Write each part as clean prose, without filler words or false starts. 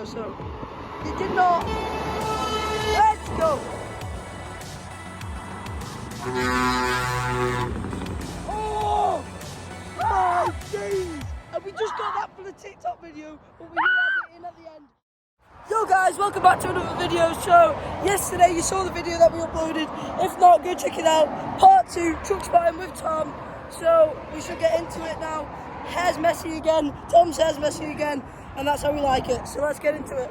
video, so you did not. Let's go. Oh my days! And we just got that for the TikTok video, but we didn't have it in at the end. Yo guys, welcome back to another video. So yesterday you saw the video that we uploaded. If not, go check it out. Part 2, truck spotting with Tom. So we should get into it now. Hair's messy again, Tom's hair's messy again, and that's how we like it. So let's get into it.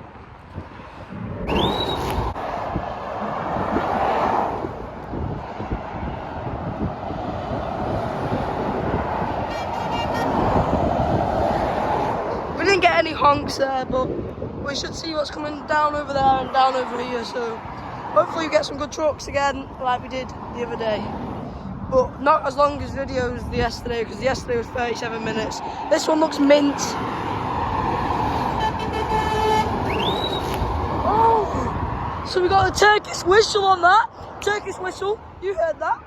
We didn't get any honks there, but we should see what's coming down over there and down over here. So hopefully we get some good trucks again like we did the other day. But not as long as videos yesterday, because yesterday was 37 minutes. This one looks mint. Oh! So we got a Turkish whistle on that. Turkish whistle, you heard that.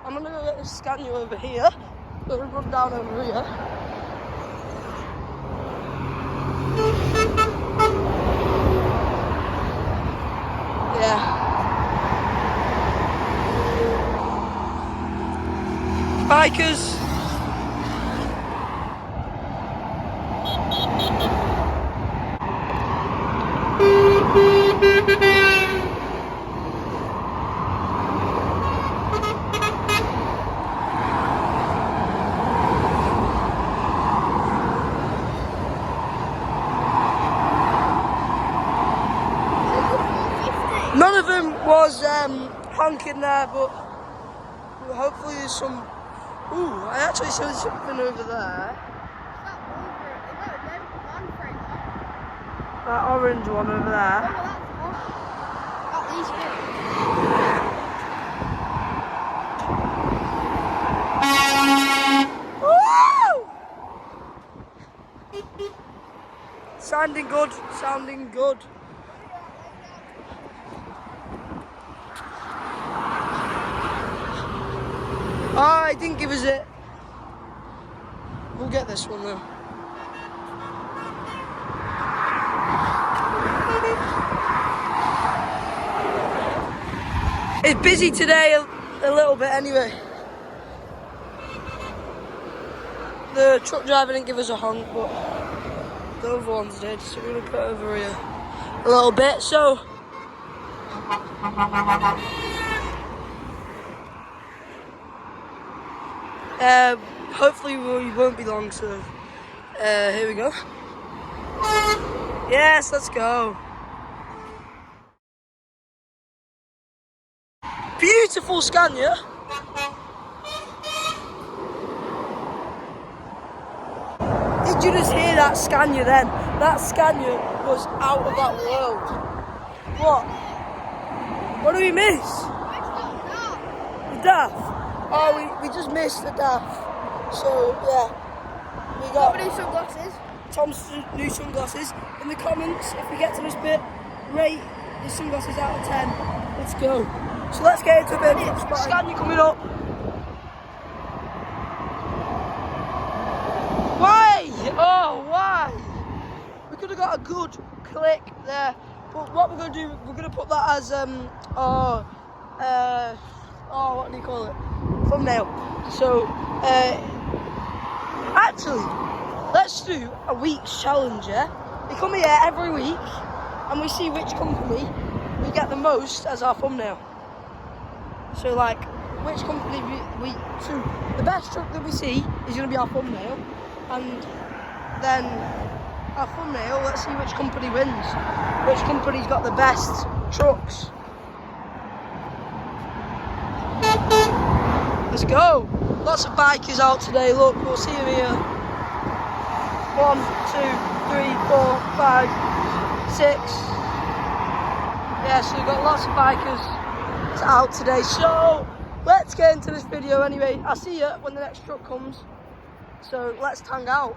I'm gonna go get this scania over here. We're gonna run down over here. Yeah. Bikers. None of them was honking there, but hopefully there's some. Ooh, I actually saw something over there. That orange one over there. Woo! Sounding good, sounding good. Oh, he didn't give us it. We'll get this one though. It's busy today a little bit anyway. The truck driver didn't give us a honk, but the other ones did, so we're gonna put over here a little bit. So hopefully we won't be long, so here we go. Yes, let's go. Beautiful scania. Did you just hear that scania then? That scania was out of that world. What? What do we miss? The DAF. Oh, we just missed the DAF. So, yeah. We got new sunglasses. Tom's new sunglasses. In the comments, if we get to this bit, rate the sunglasses out of 10. Let's go. So let's get into a bit of spotting. Scania coming up. Why? Oh, why? We could have got a good click there. But what we're going to do, we're going to put that as, what do you call it? Thumbnail. So, actually, let's do a week's challenge, yeah? We come here every week and we see which company we get the most as our thumbnail. So, like, which company so the best truck that we see is going to be our thumbnail, and then our thumbnail, let's see which company wins. Which company's got the best trucks. Let's go. Lots of bikers out today. Look, we'll see them here. 1, 2, 3, 4, 5, 6. Yeah, so we've got lots of bikers out today. So let's get into this video anyway. I'll see you when the next truck comes. So let's hang out.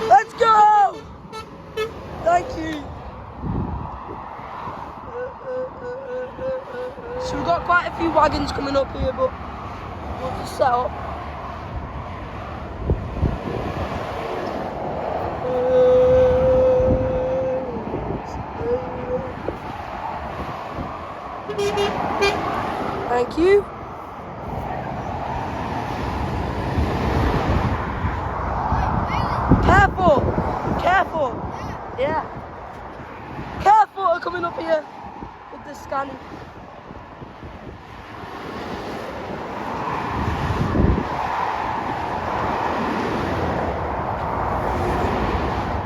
Let's go! Thank you. So we've got quite a few wagons coming up here, but we'll just set up. Thank you. Careful! Careful! Yeah. Careful coming up here with the scanning.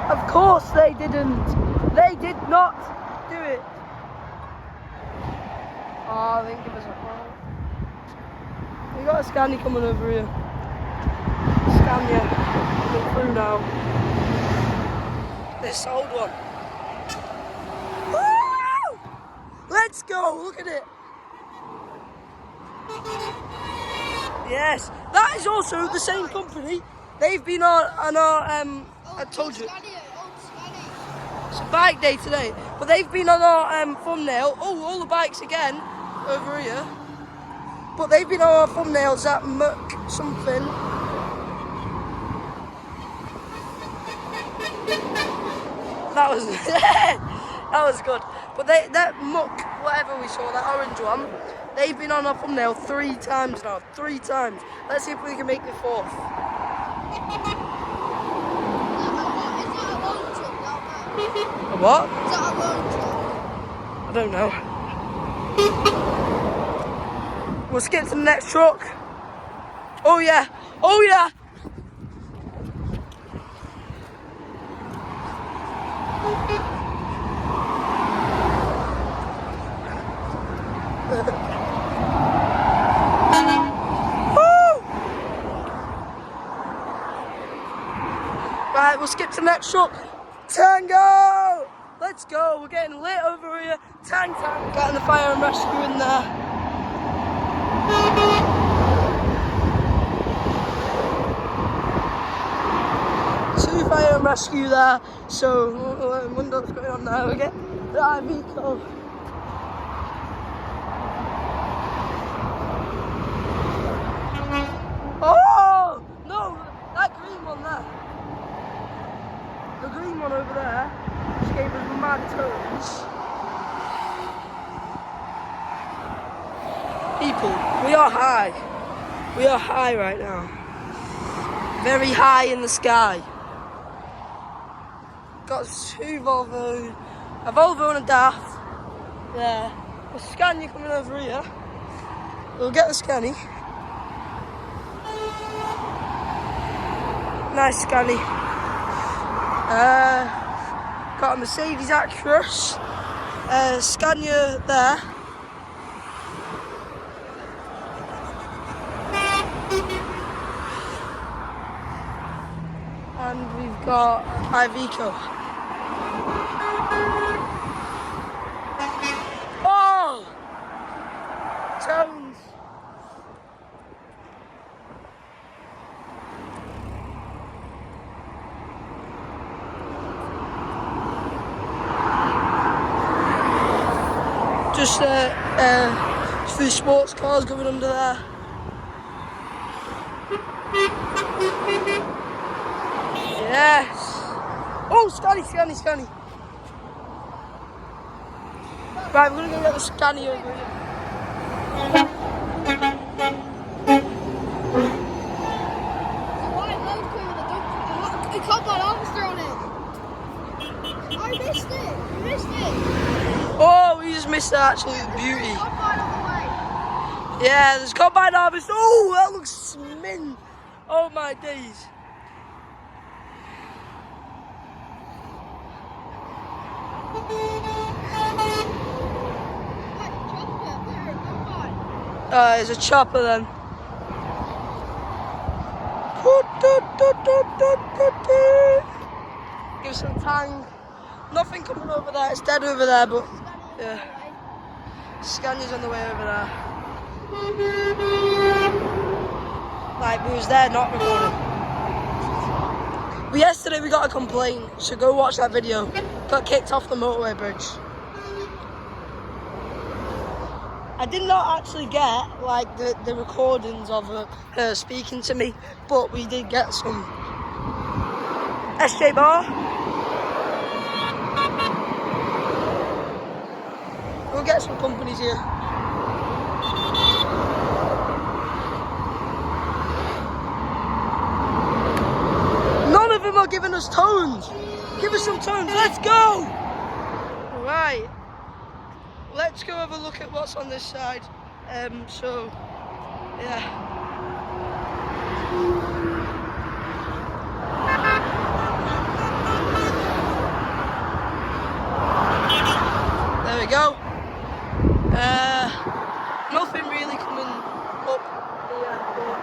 Of course they didn't. They did not do it. Oh, they didn't give us a call. We got a scania coming over here. Scania coming through now. This old one. Woo! Let's go, look at it. Yes, that is also the same company. They've been on our, I told you. It's a bike day today, but they've been on our thumbnail. Oh, all the bikes again over here. But they've been on our thumbnails at Muck something. That was that was good. But that Muck, whatever we saw, that orange one, they've been on our thumbnail 3 times now. 3 times. Let's see if we can make the 4th. A what? Is that a road trip? I don't know. We'll skip to the next truck. Oh yeah. Oh yeah. Woo! Right, we'll skip to the next truck. Tango! Let's go, we're getting lit over here. Tang. Getting the fire and rescue in there. Two fire and rescue there. So, I wonder what's going on now. We get the IV code. Oh! No! That green one there. The green one over there. She gave us mad turns. People, we are high. We are high right now. Very high in the sky. Got 2 Volvos, a Volvo and a Daft. There. A Scania coming over here. We'll get the Scania. Nice Scania. Got a Mercedes Actros, Scania there. And we've got Iveco. Oh! Tones. Just a few sports cars going under there. Yes. Oh, Scania. Right, we're gonna go get the Scania over here. It got my lobster on it. I missed it. You missed it. Oh, we just missed that actually, beauty. Yeah, there's combine harvest. Oh, that looks mint. Oh my days. There's a chopper then. Give some tang. Nothing coming over there, it's dead over there, but yeah. Scania's on the way over there. Like, we was there not recording. But yesterday we got a complaint, so go watch that video. Got kicked off the motorway bridge. I did not actually get like the recordings of her speaking to me, but we did get some. SJ Bar. We'll get some companies here. None of them are giving us tones. Give us some tones. Let's go. Right. Let's go have a look at what's on this side. So, yeah. There we go. Nothing really coming up here, but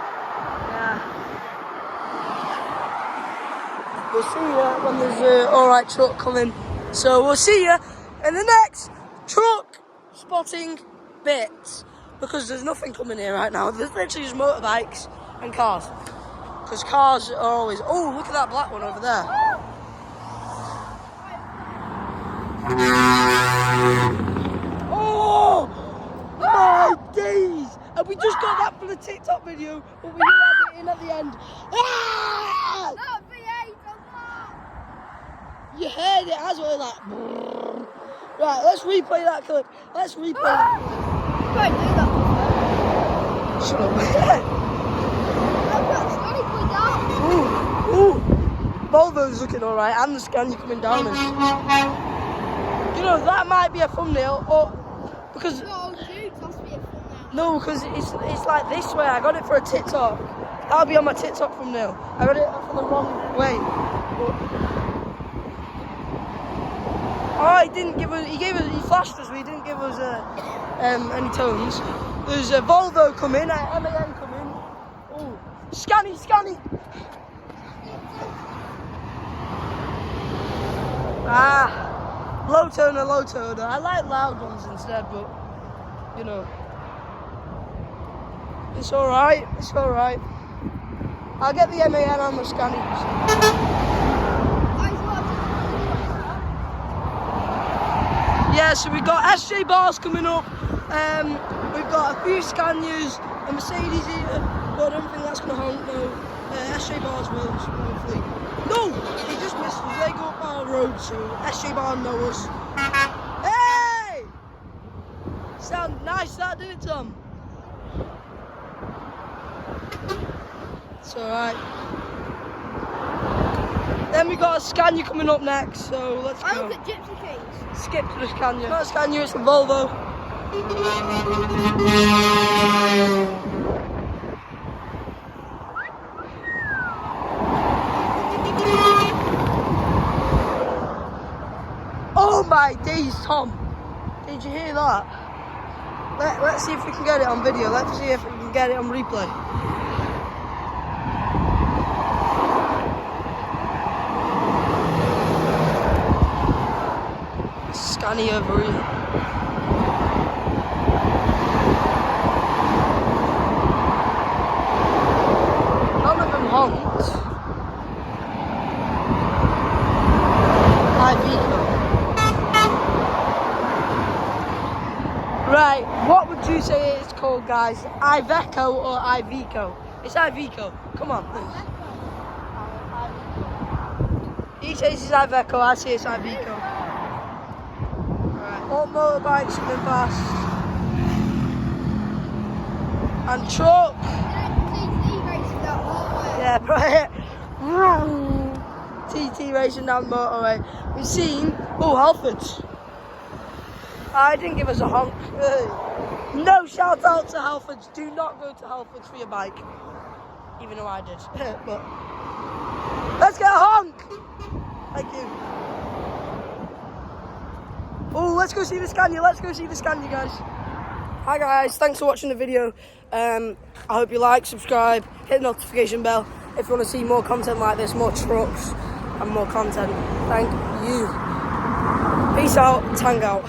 yeah. We'll see you when there's an alright truck coming. So we'll see you in the next truck spotting bits, because there's nothing coming here right now. There's literally just motorbikes and cars, because cars are always. Oh, look at that black one over there. Oh my days, and we just got that for the TikTok video, but we didn't have it in at the end. Ah! You heard it as well, like. Right, let's replay that clip. Let's replay that clip. Don't do that. Shut up. Ooh. Volvo's looking alright, and the scania coming down. And, you know, that might be a thumbnail, or because. No, Jude has to be a thumbnail. No, because it's like this way. I got it for a TikTok. That'll be on my TikTok thumbnail. I got it for the wrong way. But, oh, he didn't give us. He flashed us, but he didn't give us any tones. There's a Volvo coming, a MAN coming. Oh, Scania. Low toner. I like loud ones instead, but you know, it's all right. I'll get the MAN on the Scania. Yeah, so we've got SJ Bars coming up. We've got a few Scanias, a Mercedes here, but I don't think that's going to honk, no. SJ Bars will, hopefully. No! He just missed us. They go up our road, so SJ Bar know us. Hey! Sound nice, that, didn't it, Tom? It's alright. Then we got a Scania coming up next, so let's go. I look at Gypsy Kings. Skip to the Scania. Not a Scania, it's a Volvo. Oh my days, Tom. Did you hear that? Let's see if we can get it on video. Let's see if we can get it on replay. Scania over here. None of them honked. Iveco. Right, what would you say it's called, guys? Iveco or Iveco? It's Iveco. Come on, please. He says it's Iveco, I say it's Iveco. All motorbikes coming past. And truck. Yeah, right. TT racing down the motorway. We've seen, oh, Halfords. I didn't give us a honk. No shout out to Halfords. Do not go to Halfords for your bike. Even though I did. But let's get a honk. Thank you. Oh, let's go see the Scania. Guys. Hi guys, thanks for watching the video. I hope you like, subscribe, hit the notification bell if you want to see more content like this, more trucks and more content. Thank you. Peace out, tang out.